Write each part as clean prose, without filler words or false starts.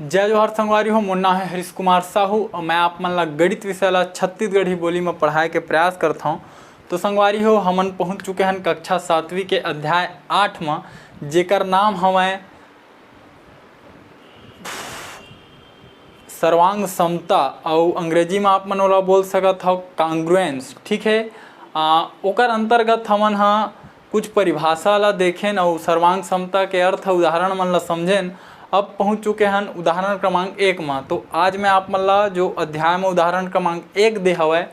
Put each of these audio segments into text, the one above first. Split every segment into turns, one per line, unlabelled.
जय जोहार संगवारी हो। मोर नाम है हरीश कुमार साहू और मैं आप मन ला गणित विषय ला छत्तीसगढ़ी बोली में पढ़ाए के प्रयास करता हूँ। तो संगवारी हो, हमन पहुँच चुके हैं कक्षा 7वीं के अध्याय 8 में, जेकर नाम हमें सर्वांग समता और अंग्रेजी में आप मन ओला बोल सकत हो कांग्रुएंस। ठीक है, ओकर अंतर्गत हमन हाँ कुछ परिभाषा ला देखें और सर्वांग समता के अर्थ उदाहरण मन ला समझें। अब पहुंच चुके हैं उदाहरण क्रमांक 1 में। तो आज मैं आप मन ला जो अध्याय में उदाहरण क्रमांक 1 दे हवै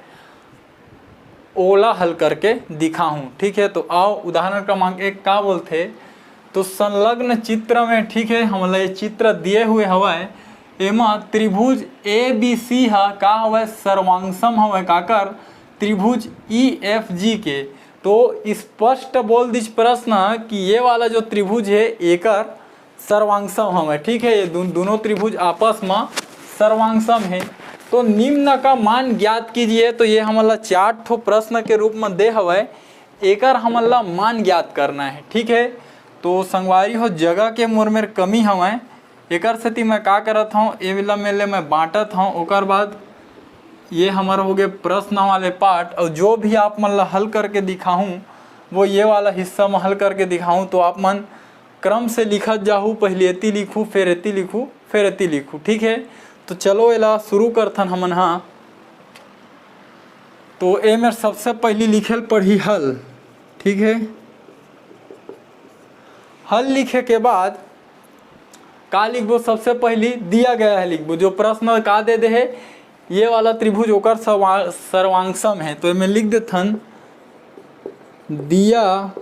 ओला हल करके दिखाऊं। ठीक है, तो आओ उदाहरण क्रमांक 1 का बोलते। तो संलग्न चित्र में, ठीक है, हमला ये चित्र दिए हुए हवै, एमा त्रिभुज ABC हा का हवै सर्वांगसम हवै काकर त्रिभुज EFG के। तो स्पष्ट बोल दीज प्रश्न कि ये वाला जो त्रिभुज है एकर सर्वांगसम हमें। ठीक है, ये दोनों त्रिभुज आपस में सर्वांगसम है। तो निम्न का मान ज्ञात कीजिए। तो ये हमला 4 ठो प्रश्न के रूप में दे हवै, एकर हमला मान ज्ञात करना है। ठीक है, तो संगवारी हो जगह के मोर में कमी हवै, एकर सेती मैं का करत हूँ, ए वाला मेले मैं बांटत हूँ। ओकर बाद ये हमारा हो गए प्रश्न वाले पार्ट, और जो भी आप मन ला हल करके दिखाऊँ वो ये वाला हिस्सा में हल करके दिखाऊँ। तो आप मन क्रम से लिखत जाहूँ, पहले एती लिखूँ, फिर एती लिखूँ, फिर एती लिखूँ। ठीक है, तो चलो एला शुरू करथन हमन। हाँ, तो ए में सबसे पहली लिखेल पढ़ी हल। ठीक है, हल लिखे के बाद का लिखबो, सबसे पहली दिया गया है लिखबो। जो प्रश्न का दे दे है ये वाला त्रिभुज ओकर सर्वांगसम है, तो मैं लिख देथन दिया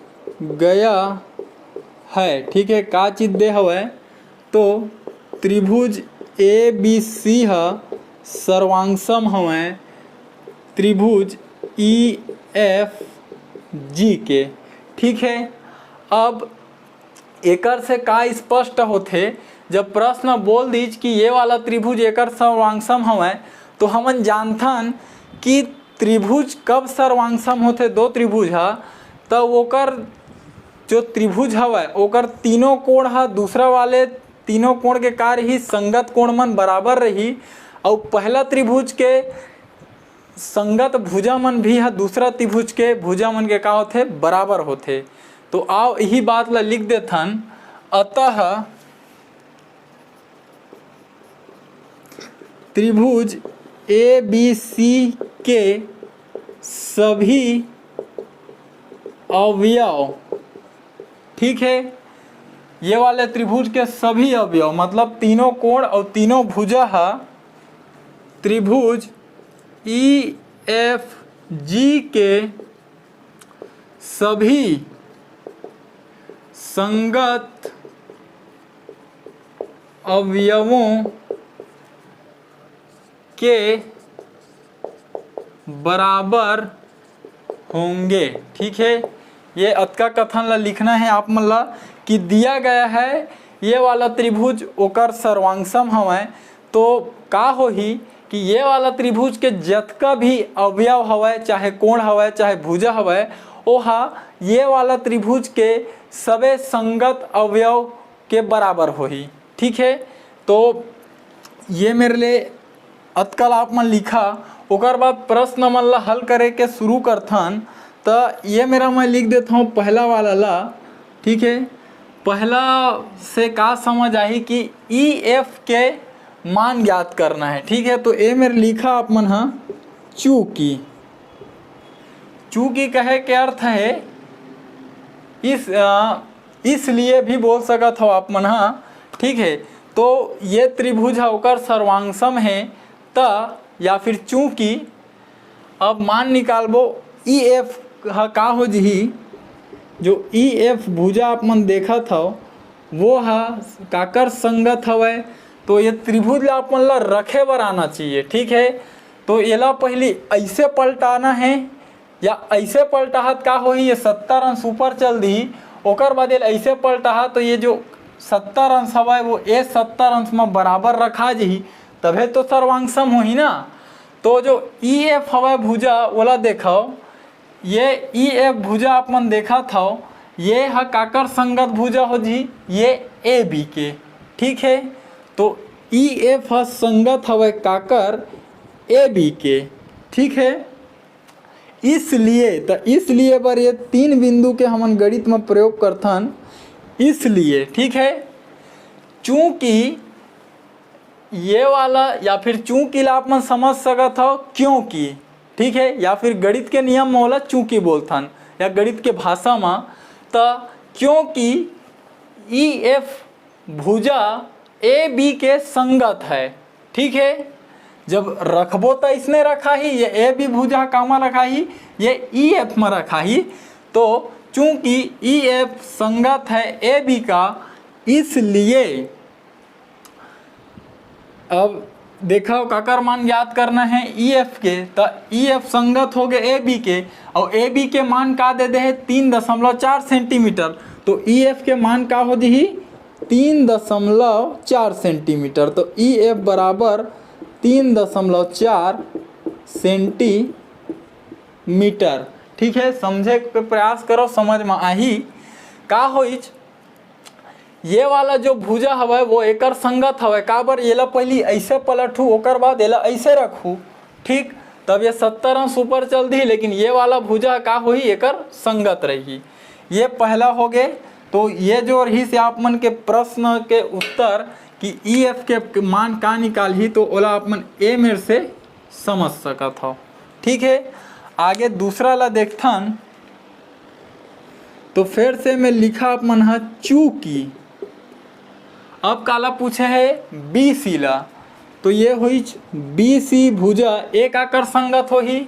गया है। ठीक है, का चीज दे हवै, तो त्रिभुज ABC हा सर्वांगसम हवै त्रिभुज EFG के। ठीक है, अब एकर से का स्पष्ट होथे, जब प्रश्न बोल दीज कि ये वाला त्रिभुज एकर सर्वांगसम हवै, तो हमन जानथन कि त्रिभुज कब सर्वांगसम होथे, दो त्रिभुज हा, तब ओकर जो त्रिभुज हवै ओकर तीनों कोण हा दूसरा वाले तीनों कोण के कार्य ही संगत कोण मन बराबर रही, और पहला त्रिभुज के संगत भुजा मन भी हा दूसरा त्रिभुज के भुजा मन के का होथे बराबर होथे। तो आओ यही बात ला लिख देथन, अतः त्रिभुज ABC के सभी अवयव, ठीक है, ये वाले त्रिभुज के सभी अवयव मतलब तीनों कोण और तीनों भुजा हा त्रिभुज EFG के सभी संगत अवयवों के बराबर होंगे। ठीक है, ये अतका कथन ला लिखना है आप मन ला कि दिया गया है ये वाला त्रिभुज ओकर सर्वांगसम हवै। तो का होही कि ये वाला त्रिभुज के जतका भी अवयव हवै, चाहे कोण हवै चाहे भुजा हवै, ओहा ये वाला त्रिभुज के सबे संगत अवयव के बराबर होही। ठीक है, तो ये मेरे लिए अतकल आप मन लिखा। ओकर बाद प्रश्न मन ला हल करे के शुरू करथन। तो ये मेरा मैं लिख देता हूँ पहला वाला ला। ठीक है, पहला से का समझ आई कि EF के मान ज्ञात करना है। ठीक है, तो ये मेरे लिखा आप मन हाँ चूकी। चूकी कहे के अर्थ है इसलिए भी बोल सकत हो आप मन। हाँ, ठीक है, तो ये त्रिभुज होकर सर्वांगसम है त या फिर चूंकि। अब मान निकालबो EF का हो जी, जो EF भुजा आप मन देखा था वो हा काकर संगत हवै। तो ये त्रिभुज आप मन ला रखे बर आना चाहिए। ठीक है, तो एला पहले ऐसे पलटाना है या ऐसे पलटाहत का होही, ये 70 अंश ऊपर चल दी, ओकर बाद ऐसे पलटाहा तो ये जो 70 अंश हवै वो ए 70 अंश में बराबर रखा जी, तभे तो सर्वांगसम होही ना। तो जो EF हवै भुजा ओला देखो, ये EF भुजा आप मन देखा था, ये हा काकर संगत भुजा हो जी, ये AB के। ठीक है, तो ई एफ ह संगत हवे काकर ए बी के, ठीक है। इसलिए बर ये 3 बिंदु के हमन गणित में प्रयोग करथन, इसलिए, ठीक है। चूंकि ये वाला या फिर चूंकि ला आप मन समझ सकत हो क्योंकि, ठीक है, या फिर गणित के नियम में होला चूंकि बोलथन या गणित के भाषा में, तो क्योंकि ई एफ भुजा ए बी के संगत है, ठीक है। जब रखबो तो इसने रखा ही, ये ए बी भुजा कामा रखा ही, ये ई एफ में रखा ही। तो चूंकि ई एफ संगत है ए बी का, इसलिए अब देखो काकर मान याद करना है ई एफ के, तो ई एफ संगत हो गए ए बी के, और ए बी के मान का दे है 3.4 सेंटीमीटर। तो ई एफ के मान का हो जी 3.4 सेंटीमीटर। तो ई एफ बराबर 3.4 सेंटीमीटर, ठीक है। समझे के प्रयास करो, समझ में आही का होइच। ये वाला जो भुजा हवे वो एकर संगत हवे, काबर येला पहली ऐसे पलटू ओकर बाद येला ऐसे रखू, ठीक, तब ये 70 अंश ऊपर चल दी। लेकिन ये वाला भुजा का होई एकर संगत रही। ये पहला हो गए। तो ये जो रही से आप मन के प्रश्न के उत्तर कि ई एफ के मान का निकाल ही, तो ओला आप मन ए मेर से समझ सकत हो, ठीक है। आगे दूसरा ला देखथन, तो फिर से मैं लिखा आप मन है चूंकि, अब काला पूछे है बी सी ला, तो ये हुई बी सी भुजा एक आकर संगत हो ही,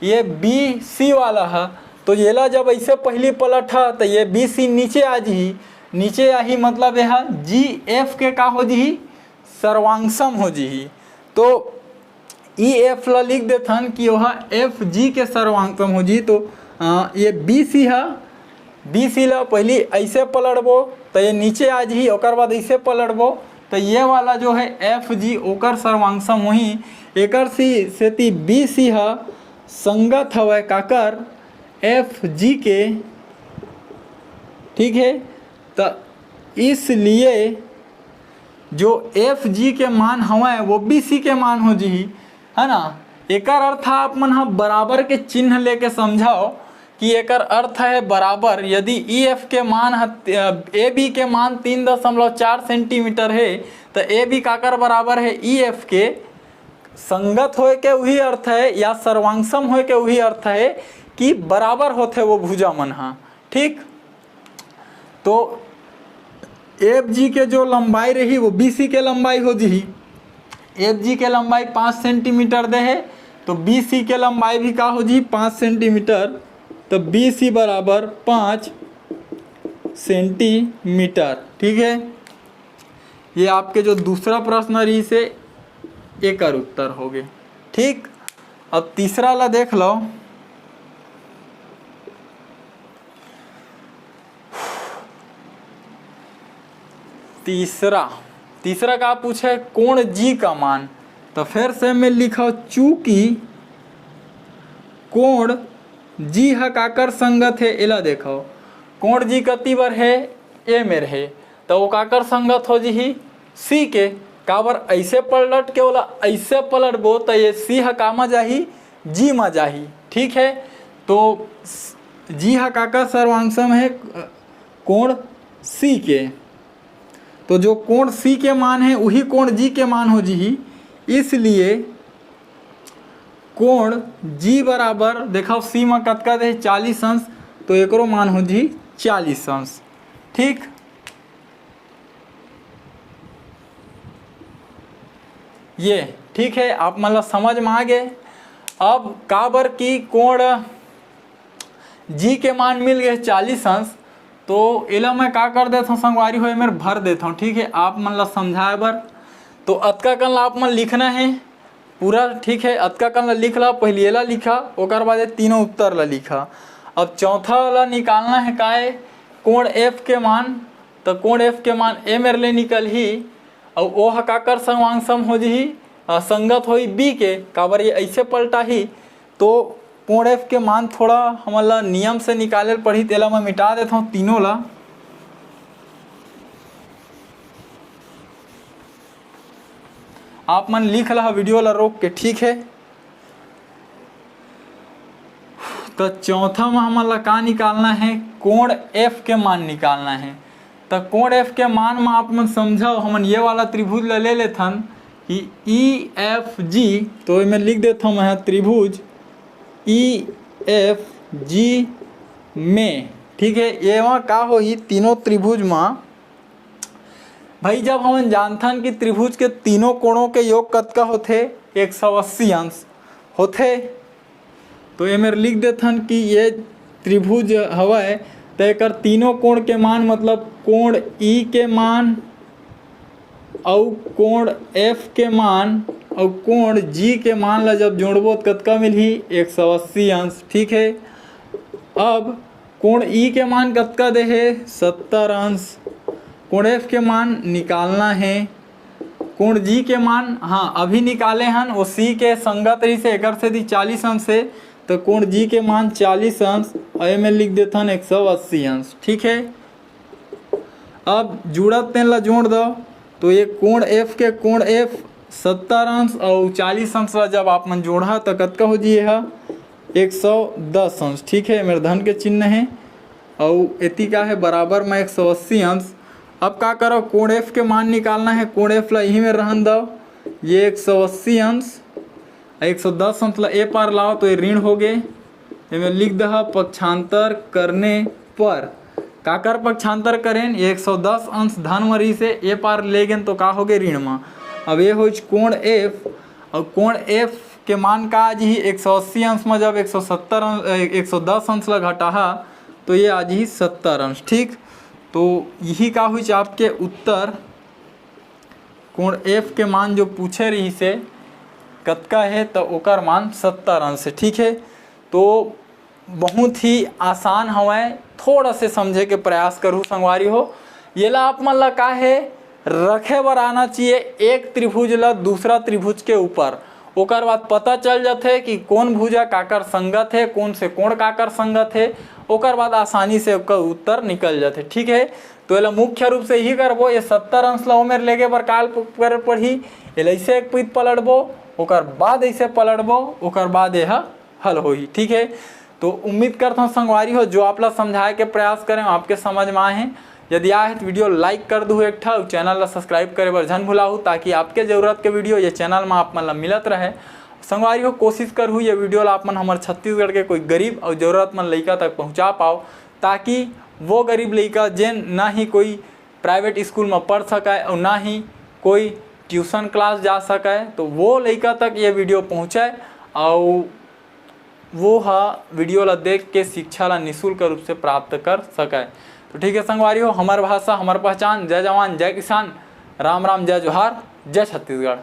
ये बी सी वाला है। तो ये ला जब ऐसे पहली पलट है तो ये बी सी नीचे आ जी, नीचे आही मतलब यह जी एफ के का हो जी सर्वांगसम हो जी। तो ई एफ ला लिख देथन कि वह एफ जी के सर्वांगसम हो जी। तो ये बी सी है, बी सी ला पहली ऐसे पलटबो तो ये नीचे आ जी, ओकर बाद ऐसे पलटबो तो ये वाला जो है एफ जी ओकर सर्वांगसम वही एकर सी सेती बी सी है संगत हवे काकर एफ जी के, ठीक है। तो इसलिए जो एफ जी के मान हवे वो बी सी के मान हो जी, है ना। एकर अर्थ आप मन हाँ बराबर के चिन्ह लेके समझाओ कि एकर अर्थ है बराबर। यदि ई एफ के मान ए बी के मान 3.4 सेंटीमीटर है तो ए बी काकर बराबर है ई एफ के, संगत होए के वही अर्थ है या सर्वांगसम होए के वही अर्थ है कि बराबर होते वो भुजा मन हाँ, ठीक। तो एफ जी के जो लंबाई रही वो बी सी के लंबाई हो जी। एफ जी के लंबाई 5 सेंटीमीटर दे है तो बी सी के लंबाई भी का हो जी 5 सेंटीमीटर। तो बी सी बराबर 5 सेंटीमीटर, ठीक है। ये आपके जो दूसरा प्रश्न रही से एक उत्तर हो गए, ठीक। अब तीसरा ला देख लो। तीसरा का पूछे कोण जी का मान, तो फिर से मैं लिखा चूंकि कोण जी हा काकर संगत है, एला देखो कोण जी कति बार है ए में रहे तो वो काकर संगत हो जी सी के, काबर ऐसे पलट के बोला ऐसे पलटबो तो ये सी हा कामा जाही जी में जाही, ठीक है। तो जी हा काकर सर्वांगसम है कोण सी के, तो जो कोण सी के मान है वही कोण जी के मान हो जी। इसलिए कोण जी बराबर देखो सी में कतका दे 40 अंश, तो एकरो मान हो जी 40 अंश, ठीक। ये ठीक है, आप मतलब समझ में आ गए। अब काबर की कोण जी के मान मिल गए 40 अंश, तो एला मैं का कर देता हूँ संगवारी हो मेरे भर देता हूँ, ठीक है। आप मतलब समझाए बर तो अतका कल आप मन लिखना है पूरा, ठीक है। अतका कल लिख ला, पहले एला लिखा ओकर बाद तीनों उत्तर ला लिखा। अब चौथा वाला निकालना है का है कोण एफ के मान, तो कोण एफ के मान ए मेरे लिए निकल ही और वो हकाकर सर्वांगसम हो जी संगत होई बी के, काबर ये ऐसे पलटा ही। तो कोण एफ के मान थोड़ा हमला नियम से निकाले पड़ी, तेला मैं मिटा देता हूँ तीनों ला। आप मन लिख ला वीडियो ला रोक के, ठीक है। तो चौथा में हमन ला का निकालना है, कोण एफ के मान निकालना है। तो कोण एफ के मान में आप मन समझाओ, हमन ये वाला त्रिभुज ला ले लेथन कि ई एफ जी, तो मैं लिख देता हूँ मैं त्रिभुज ई एफ जी में, ठीक है। ये वहाँ का हो ही तीनों त्रिभुज में भाई, जब हम जानथन कि त्रिभुज के तीनों कोणों के योग कतका होथे 180 अंश होथे, तो ये मेरे लिख देथन कि ये त्रिभुज हवय तो एक तीनों कोण के मान मतलब कोण ई के मान और कोण एफ के मान और कोण जी के मान ला जब जोड़बो तो कतका मिलही 180 अंश, ठीक है। अब कोण ई के मान कतका दे है 70 अंश, कोण एफ के मान निकालना है, कोण जी के मान हाँ अभी निकाले हन, वो सी के संगत रही से एक से दी 40 अंश है, तो कोण जी के मान 40 अंश और में लिख देता हन 180 अंश, ठीक है। अब जुड़त तेन ला जोड़ दो, तो ये कोण एफ के कोण एफ 70 अंश और 40 अंश ला जब आप मन जोड़ा तो कतका हो जी है 110 अंश, ठीक है। मेरे धन के चिन्ह है और इति का है बराबर में 180 अंश। अब का करो, कोण एफ के मान निकालना है, कोण एफ ला यही में रहन दो, ये 180 अंश 110 अंश ला ए पार लाओ तो ये ऋण हो गए, इनमें लिख दहा पक्षांतर करने पर का कर पक्षांतर करें, ये 110 अंश धन मरी से ए पार ले गए तो का हो गए ऋण में। अब ये हो कोण एफ और कोण एफ के मान का आज ही 180 अंश में जब 110 अंश ला घटा तो ये आज ही 70 अंश, ठीक। तो यही का हुई आपके उत्तर, कोण एफ के मान जो पूछे रही से कतका है तो ओकर मान 70 अंश है, ठीक है। तो बहुत ही आसान हवय, थोड़ा से समझे के प्रयास करूँ संगवारी हो। ये ला आप मन ला का है रखे बर आना चाहिए एक त्रिभुज ला दूसरा त्रिभुज के ऊपर, ओकर बाद पता चल जाते कि कौन भुजा काकर संगत है, कौन से कोण काकर संगत है, ओकर बाद आसानी से उसका उत्तर निकल जाते, ठीक है। तो ये मुख्य रूप से यही करबो, ये 70 अंश ला ओमेर लेके बर काल कर पढ़ी, ये ऐसे एक पीत पलटबो, ओकर बाद ऐसे पलटबो, ओकर बाद यह हल होही, ठीक है। तो उम्मीद करता हूँ संगवारी हो जो आप ला समझाए के प्रयास करें आपके समझ में आए हैं। यदि आए तो वीडियो लाइक कर दू एक ठा, चैनल ला सब्सक्राइब करे बर झन भुलाहू, ताकि आपके जरूरत के वीडियो ये चैनल में आप मन ला मिलत रहे। संगवारी हो कोशिश करूँ ये वीडियो ला आप मन हमारे छत्तीसगढ़ के कोई गरीब और जरूरतमंद लड़का तक पहुँचा पाओ, ताकि वो गरीब लड़का जिन ना ही कोई प्राइवेट स्कूल में पढ़ सके और ना ही कोई ट्यूशन क्लास जा सके, तो वो लड़का तक ये वीडियो पहुँचे और वो वीडियो ला देख के शिक्षा ला निःशुल्क रूप से प्राप्त कर सके। तो ठीक है संगवारी हो, हमार भाषा हमार पहचान, जय जवान जय किसान, राम राम जय जोहार, जय छत्तीसगढ़।